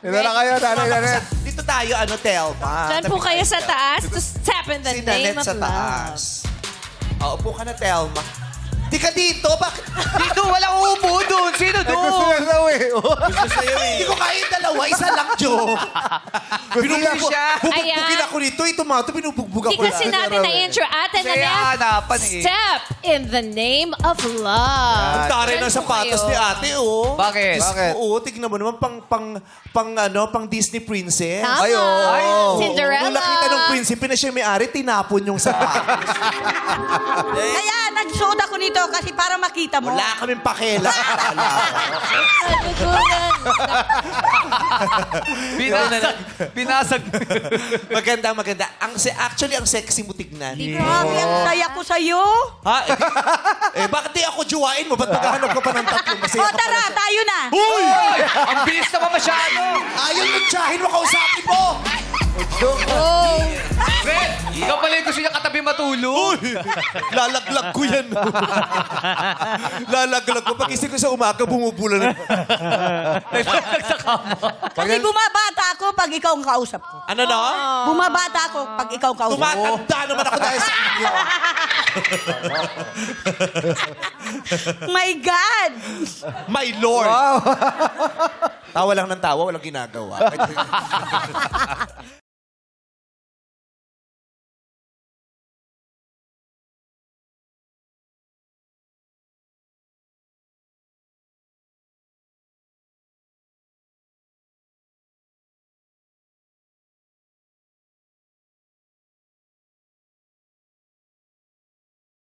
Ito na kayo, Nanay Nanette. Dito tayo, Telma. Diyan po kayo sa taas to step in the Si name Nanette of sa love. taas. Upo ka na, Telma. Di ka dito, bakit? Dito, walang umupo doon. Sino Eh, gusto doon? niya daw eh. Gusto sa'yo eh. Hindi ko kaya yung dalawa, isa lang, Joe. Gusto siya. Bubugbugin Ayan. ako nito, ito binubugbog Hindi ako. kasi natin na-intro. Ate Kasi Nanette, hanapan eh. step in the name of love. Ang tari Diyan ng po sapatos kayo. ni ate, oh. Bakit? Diyos Bakit? ko, Oo, tignan mo naman, pang Disney princess. Tama. Ay, oo. Cinderella. Nung nakita ng prinsipe na siya may-ari, tinapon yung sapatos. Kaya nagsuot ako nito kasi para makita mo. Wala kaming pakela. Nagugulan. Binasag. Maganda. Actually, ang sexy mo tignan. Grabe, ang saya ko sa'yo. Ha? Bakit di ako juwain mo? Ba't maghahanap ka pa ng tatlo? Masaya O ka tara, pala. tayo na. Uy! Ang bilis naman masyado. Ayaw yung tsahin mo, kausapin mo! Oh. Fred, ikaw pala yung gusto niya katabi matulog. Lalaglag ko yan. Lalaglag ko. Pag-isip ko sa umaga, bumubula na. Sa kama. Kasi bumabata ako pag ikaw ang kausap ko. Ano na? Bumabata ako pag ikaw ang kausap ko. Tumatanda naman ako dahil sa inyo. My God! My Lord! Tawa lang ng tawa, walang ginagawa.